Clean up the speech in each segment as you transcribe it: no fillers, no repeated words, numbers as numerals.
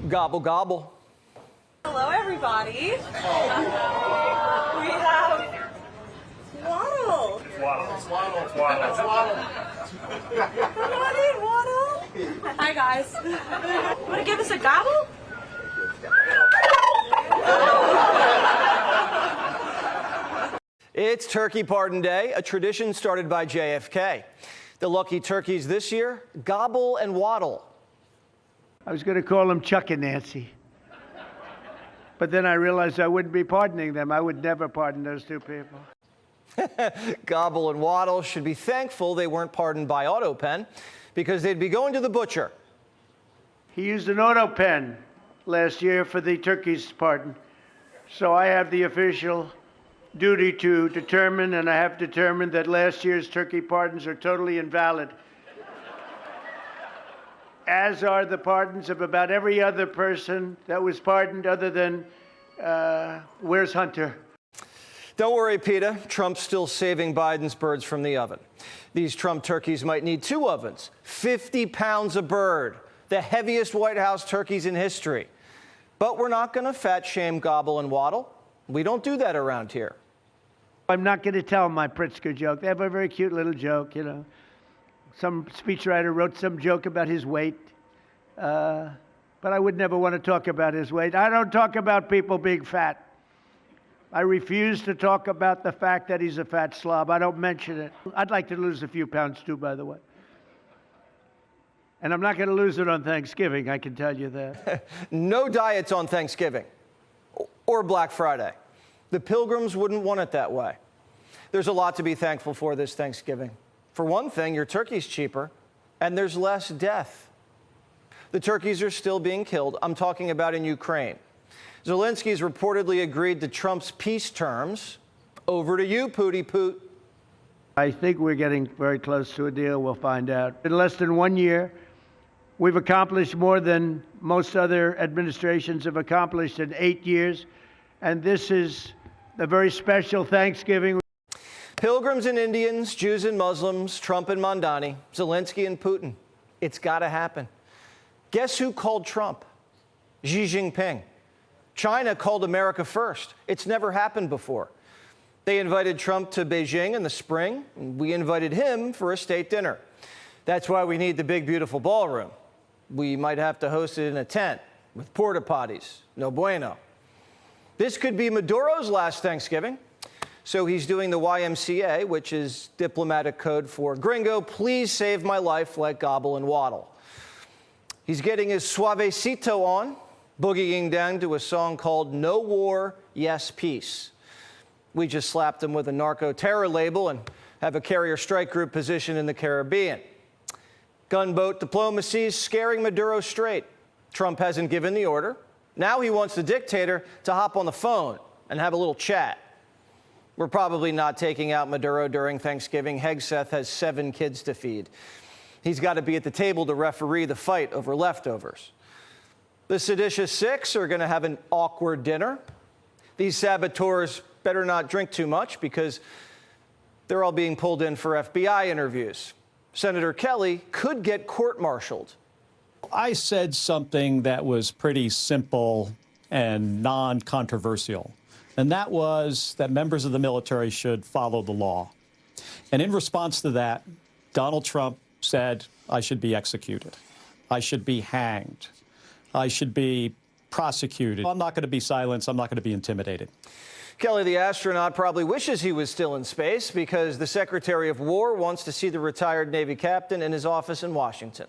Gobble, gobble. Hello, everybody. We have Waddle. Waddle. Waddle. Hi, guys. Want to give us a gobble? It's Turkey Pardon Day, a tradition started by JFK. The lucky turkeys this year, Gobble and Waddle. I was going to call them Chuck and Nancy. But then I realized I wouldn't be pardoning them. I would never pardon those two people. Gobble and Waddle should be thankful they weren't pardoned by AutoPen, because they'd be going to the butcher. He used an auto pen last year for the turkey's pardon. So I have the official duty to determine, and I have determined that last year's turkey pardons are totally invalid, as are the pardons of about every other person that was pardoned other than, where's Hunter? Don't worry, PETA. Trump's still saving Biden's birds from the oven. These Trump turkeys might need 2 ovens, 50 pounds a bird, the heaviest White House turkeys in history. But we're not going to fat shame Gobble and Waddle. We don't do that around here. I'm not going to tell my Pritzker joke. They have a very cute little joke, you know. Some speechwriter wrote some joke about his weight, but I would never want to talk about his weight. I don't talk about people being fat. I refuse to talk about the fact that he's a fat slob. I don't mention it. I'd like to lose a few pounds too, by the way. And I'm not going to lose it on Thanksgiving, I can tell you that. No diets on Thanksgiving or Black Friday. The Pilgrims wouldn't want it that way. There's a lot to be thankful for this Thanksgiving. For one thing, your turkey's cheaper, and there's less death. The turkeys are still being killed. I'm talking about in Ukraine. Zelensky's reportedly agreed to Trump's peace terms. Over to you, Pooty Poot. I think we're getting very close to a deal. We'll find out. In less than 1 year, we've accomplished more than most other administrations have accomplished in 8 years. And this is a very special Thanksgiving. Pilgrims and Indians, Jews and Muslims, Trump and Mondani, Zelensky and Putin. It's got to happen. Guess who called Trump? Xi Jinping. China called America first. It's never happened before. They invited Trump to Beijing in the spring, and we invited him for a state dinner. That's why we need the big, beautiful ballroom. We might have to host it in a tent with porta potties. No bueno. This could be Maduro's last Thanksgiving. So he's doing the YMCA, which is diplomatic code for gringo, please save my life like Gobble and Waddle. He's getting his suavecito on, boogieing down to a song called No War, Yes Peace. We just slapped him with a narco-terror label and have a carrier strike group position in the Caribbean. Gunboat diplomacy is scaring Maduro straight. Trump hasn't given the order. Now he wants the dictator to hop on the phone and have a little chat. We're probably not taking out Maduro during Thanksgiving. Hegseth has 7 kids to feed. He's got to be at the table to referee the fight over leftovers. The seditious 6 are going to have an awkward dinner. These saboteurs better not drink too much because they're all being pulled in for FBI interviews. Senator Kelly could get court-martialed. I said something that was pretty simple and non-controversial, and that was that members of the military should follow the law. And in response to that, Donald Trump said I should be executed. I should be hanged. I should be prosecuted. I'm not going to be silenced. I'm not going to be intimidated. Kelly, the astronaut, probably wishes he was still in space because the Secretary of War wants to see the retired Navy captain in his office in Washington.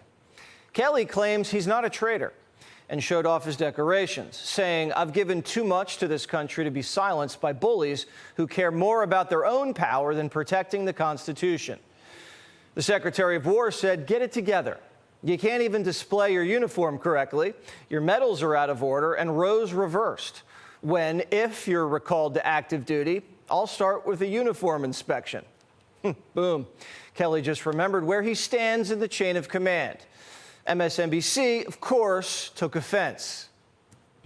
Kelly claims he's not a traitor and showed off his decorations, saying, I've given too much to this country to be silenced by bullies who care more about their own power than protecting the Constitution. The Secretary of War said, get it together. You can't even display your uniform correctly. Your medals are out of order and rows reversed. When, if you're recalled to active duty, I'll start with a uniform inspection. Boom. Kelly just remembered where he stands in the chain of command. MSNBC, of course, took offense.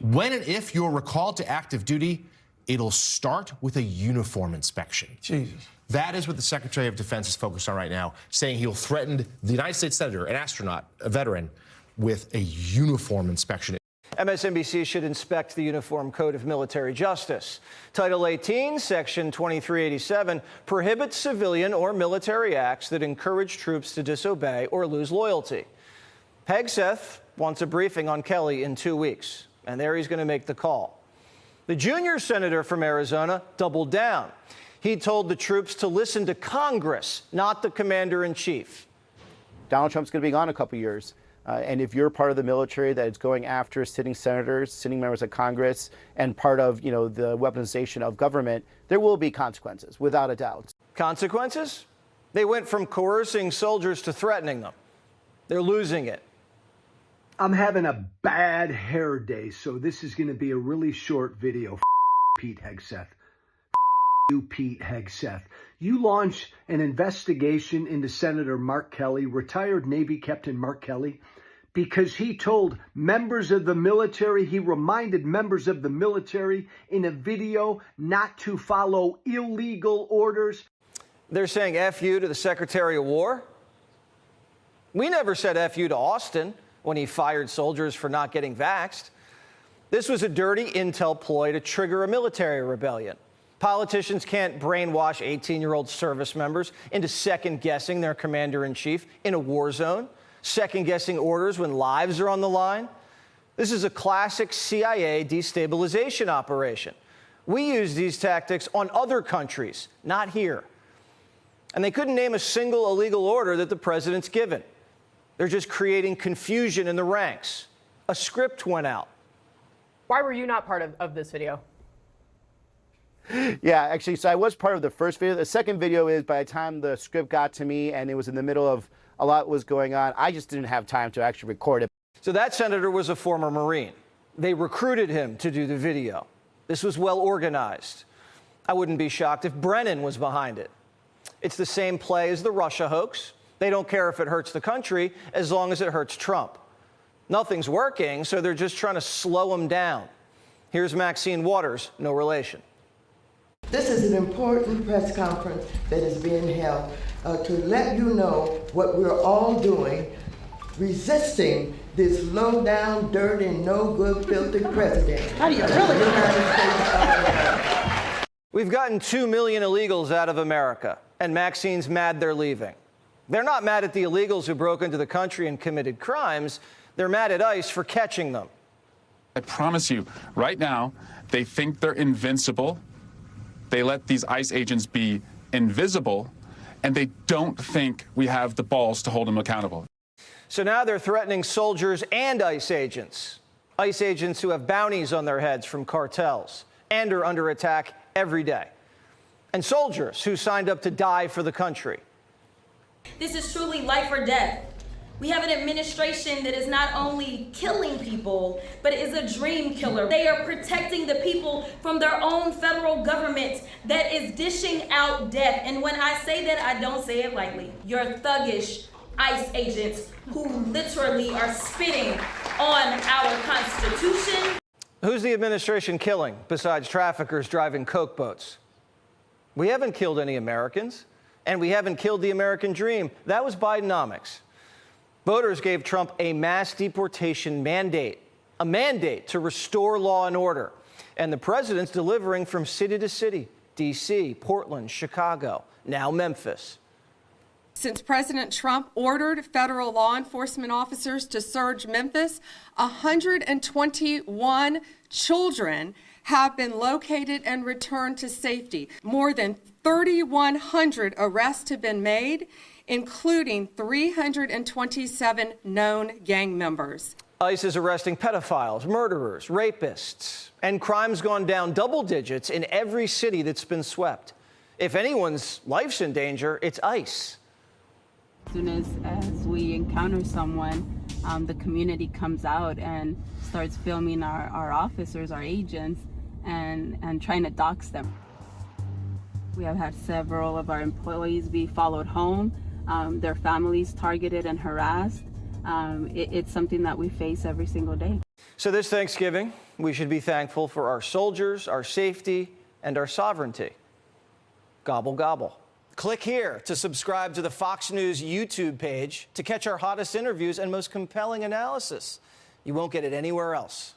When and if you're recalled to active duty, it'll start with a uniform inspection. Jesus. That is what the Secretary of Defense is focused on right now, saying he'll threaten the United States Senator, an astronaut, a veteran, with a uniform inspection. MSNBC should inspect the Uniform Code of Military Justice. Title 18, Section 2387, prohibits civilian or military acts that encourage troops to disobey or lose loyalty. Hegseth wants a briefing on Kelly in 2 weeks, and there he's going to make the call. The junior senator from Arizona doubled down. He told the troops to listen to Congress, not the commander-in-chief. Donald Trump's going to be gone a couple years. And if you're part of the military that is going after sitting senators, sitting members of Congress, and part of, the weaponization of government, there will be consequences, without a doubt. Consequences? They went from coercing soldiers to threatening them. They're losing it. I'm having a bad hair day, so this is going to be a really short video. Pete Hegseth. You, Pete Hegseth. You launched an investigation into Senator Mark Kelly, retired Navy Captain Mark Kelly, because he told members of the military, he reminded members of the military in a video not to follow illegal orders. They're saying F you to the Secretary of War? We never said F you to Austin when he fired soldiers for not getting vaxxed. This was a dirty intel ploy to trigger a military rebellion. Politicians can't brainwash 18-year-old service members into second-guessing their commander-in-chief in a war zone, second-guessing orders when lives are on the line. This is a classic CIA destabilization operation. We use these tactics on other countries, not here. And they couldn't name a single illegal order that the president's given. They're just creating confusion in the ranks. A script went out. Why were you not part of this video? Yeah, actually, so I was part of the first video. The second video is by the time the script got to me and it was in the middle of a lot was going on, I just didn't have time to actually record it. So that senator was a former Marine. They recruited him to do the video. This was well organized. I wouldn't be shocked if Brennan was behind it. It's the same play as the Russia hoax. They don't care if it hurts the country as long as it hurts Trump. Nothing's working, so they're just trying to slow him down. Here's Maxine Waters, no relation. This is an important press conference that is being held to let you know what we're all doing, resisting this low-down, dirty, no-good, filthy president. How do you really? We've gotten 2 million illegals out of America, and Maxine's mad they're leaving. They're not mad at the illegals who broke into the country and committed crimes. They're mad at ICE for catching them. I promise you, right now, they think they're invincible. They let these ICE agents be invisible, and they don't think we have the balls to hold them accountable. So now they're threatening soldiers and ICE agents who have bounties on their heads from cartels and are under attack every day, and soldiers who signed up to die for the country. This is truly life or death. We have an administration that is not only killing people, but is a dream killer. They are protecting the people from their own federal government that is dishing out death. And when I say that, I don't say it lightly. You're thuggish ICE agents who literally are spitting on our Constitution. Who's the administration killing besides traffickers driving Coke boats? We haven't killed any Americans, and we haven't killed the American dream. That was Bidenomics. Voters gave Trump a mass deportation mandate, a mandate to restore law and order. And the president's delivering from city to city, D.C., Portland, Chicago, now Memphis. Since President Trump ordered federal law enforcement officers to search Memphis, 121 children have been located and returned to safety. More than 3,100 arrests have been made, including 327 known gang members. ICE is arresting pedophiles, murderers, rapists, and crime's gone down double digits in every city that's been swept. If anyone's life's in danger, it's ICE. As soon as we encounter someone, the community comes out and starts filming our officers, our agents, and trying to dox them. We have had several of our employees be followed home, their families targeted and harassed. It's something that we face every single day. So this Thanksgiving, we should be thankful for our soldiers, our safety, and our sovereignty. Gobble, gobble. Click here to subscribe to the Fox News YouTube page to catch our hottest interviews and most compelling analysis. You won't get it anywhere else.